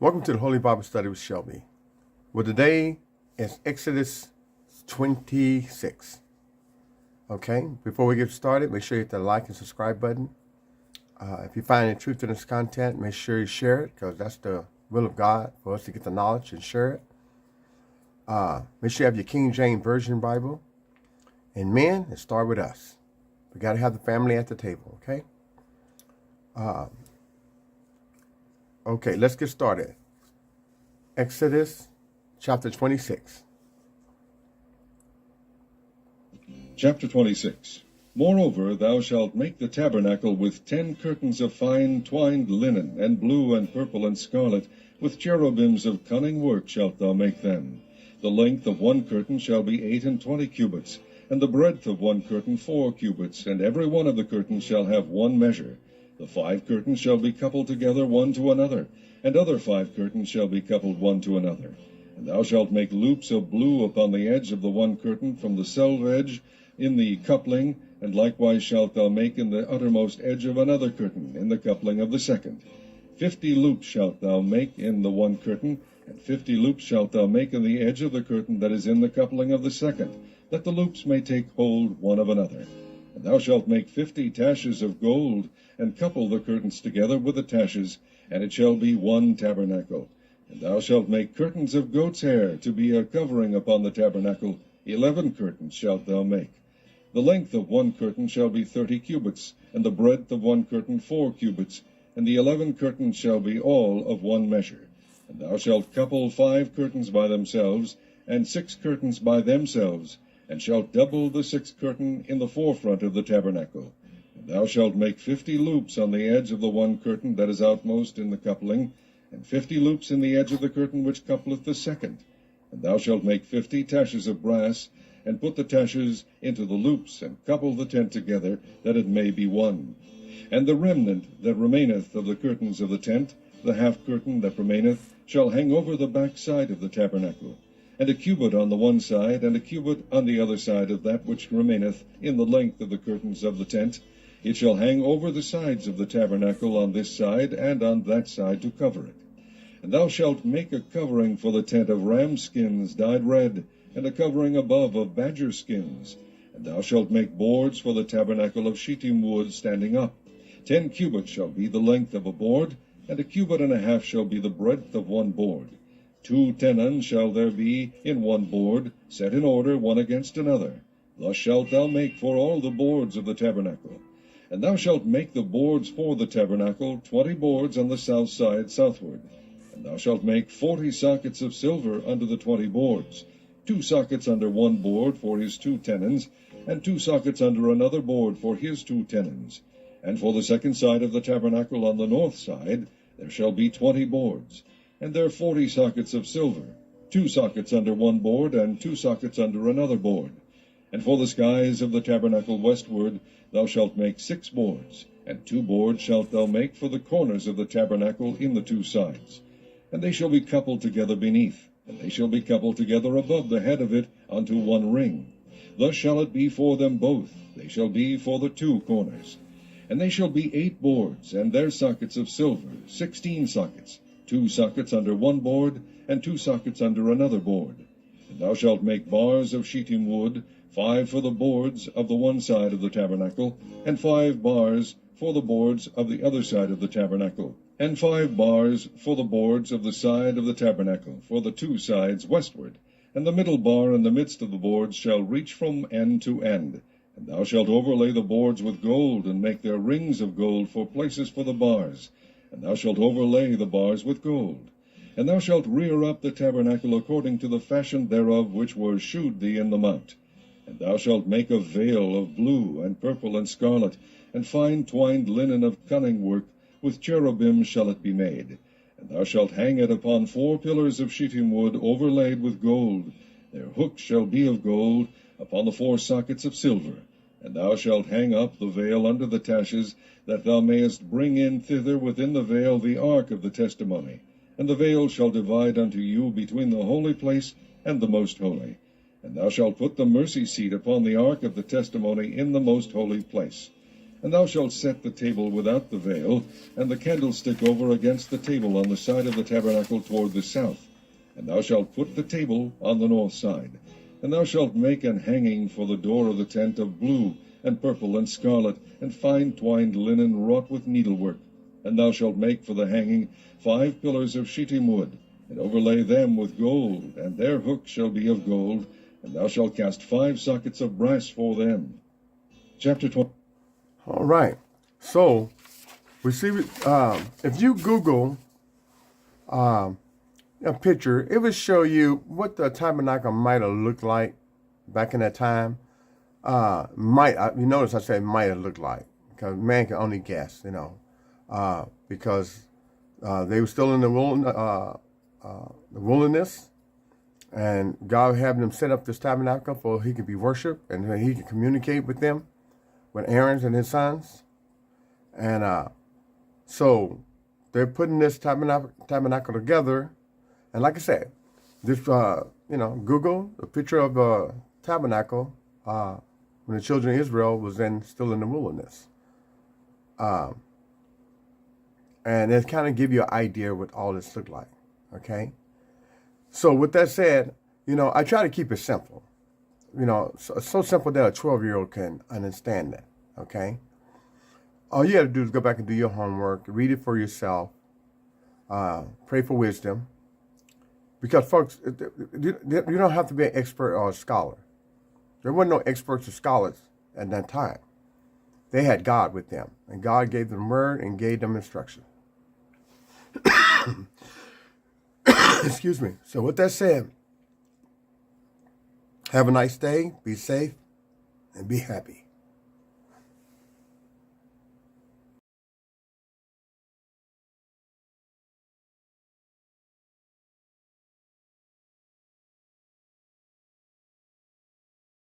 Welcome to the Holy Bible Study with Shelby. Well, today is Exodus 26. Okay, before we get started, make sure you hit the like and subscribe button. If you find any truth in this content, make sure you share it, because that's the will of God for us to get the knowledge and share it. Make sure you have your King James Version Bible. And men, let's start with us. We got to have the family at the table, okay? Okay, let's get started. Exodus chapter 26. Chapter 26. Moreover, thou shalt make the tabernacle with 10 curtains of fine twined linen, and blue and purple and scarlet, with cherubims of cunning work shalt thou make them. The length of one curtain shall be 28 cubits, and the breadth of one curtain 4 cubits, and every one of the curtains shall have one measure. The 5 curtains shall be coupled together one to another, and other 5 curtains shall be coupled one to another. And thou shalt make loops of blue upon the edge of the one curtain from the selvedge in the coupling, and likewise shalt thou make in the uttermost edge of another curtain in the coupling of the second. 50 loops shalt thou make in the one curtain, and 50 loops shalt thou make in the edge of the curtain that is in the coupling of the second, that the loops may take hold one of another. And thou shalt make 50 taches of gold, and couple the curtains together with the taches, and it shall be one tabernacle. And thou shalt make curtains of goat's hair to be a covering upon the tabernacle. 11 curtains shalt thou make. The length of one curtain shall be 30 cubits, and the breadth of one curtain 4 cubits, and the 11 curtains shall be all of one measure. And thou shalt couple 5 curtains by themselves, and 6 curtains by themselves, and shalt double the 6th curtain in the forefront of the tabernacle. And thou shalt make 50 loops on the edge of the one curtain that is outmost in the coupling, and 50 loops in the edge of the curtain which coupleth the second. And thou shalt make 50 taches of brass, and put the taches into the loops, and couple the tent together, that it may be one. And the remnant that remaineth of the curtains of the tent, the half curtain that remaineth, shall hang over the back side of the tabernacle, and a cubit on the one side, and a cubit on the other side of that which remaineth in the length of the curtains of the tent. It shall hang over the sides of the tabernacle on this side and on that side to cover it. And thou shalt make a covering for the tent of ram skins dyed red, and a covering above of badger skins. And thou shalt make boards for the tabernacle of shittim wood standing up. 10 cubits shall be the length of a board, and a cubit and a half shall be the breadth of one board. 2 tenons shall there be in one board, set in order one against another. Thus shalt thou make for all the boards of the tabernacle. And thou shalt make the boards for the tabernacle, 20 boards on the south side southward. And thou shalt make 40 sockets of silver under the 20 boards, 2 sockets under one board for his 2 tenons, and 2 sockets under another board for his 2 tenons. And for the second side of the tabernacle on the north side there shall be 20 boards, and there 40 sockets of silver, 2 sockets under one board, and 2 sockets under another board. And for the skies of the tabernacle westward thou shalt make 6 boards, and 2 boards shalt thou make for the corners of the tabernacle in the 2 sides. And they shall be coupled together beneath, and they shall be coupled together above the head of it unto one ring. Thus shall it be for them both, they shall be for the 2 corners. And they shall be 8 boards, and their sockets of silver, 16 sockets, 2 sockets under one board, and 2 sockets under another board. And thou shalt make bars of shittim wood, 5 for the boards of the one side of the tabernacle, and 5 bars for the boards of the other side of the tabernacle, and 5 bars for the boards of the side of the tabernacle, for the 2 sides westward. And the middle bar in the midst of the boards shall reach from end to end. And thou shalt overlay the boards with gold, and make their rings of gold for places for the bars. And thou shalt overlay the bars with gold. And thou shalt rear up the tabernacle according to the fashion thereof which was shewed thee in the mount. And thou shalt make a veil of blue and purple and scarlet, and fine twined linen of cunning work, with cherubim shall it be made. And thou shalt hang it upon 4 pillars of shittim wood overlaid with gold. Their hooks shall be of gold, upon the 4 sockets of silver. And thou shalt hang up the veil under the taches, that thou mayest bring in thither within the veil the ark of the testimony. And the veil shall divide unto you between the holy place and the most holy. And thou shalt put the mercy seat upon the ark of the testimony in the most holy place. And thou shalt set the table without the veil, and the candlestick over against the table on the side of the tabernacle toward the south. And thou shalt put the table on the north side. And thou shalt make an hanging for the door of the tent of blue, and purple, and scarlet, and fine twined linen wrought with needlework. And thou shalt make for the hanging 5 pillars of shittim wood, and overlay them with gold, and their hooks shall be of gold, and thou shalt cast 5 sockets of brass for them. Chapter 20. All right. So we see if you Google a picture, it will show you what the tabernacle might have looked like back in that time. You notice I said might have looked like, because man can only guess, because they were still in the wilderness, and God had them set up this tabernacle so he could be worshipped and he could communicate with them, with Aaron and his sons. And so they're putting this tabernacle together. And like I said, this, Google a picture of the tabernacle when the children of Israel was still in the wilderness. And it kind of give you an idea what all this looked like, okay? So with that said, I try to keep it simple. So simple that a 12-year-old can understand that, okay? All you got to do is go back and do your homework, read it for yourself, pray for wisdom. Because, folks, you don't have to be an expert or a scholar. There weren't no experts or scholars at that time. They had God with them, and God gave them word and gave them instruction. Excuse me. So with that said, have a nice day, be safe, and be happy.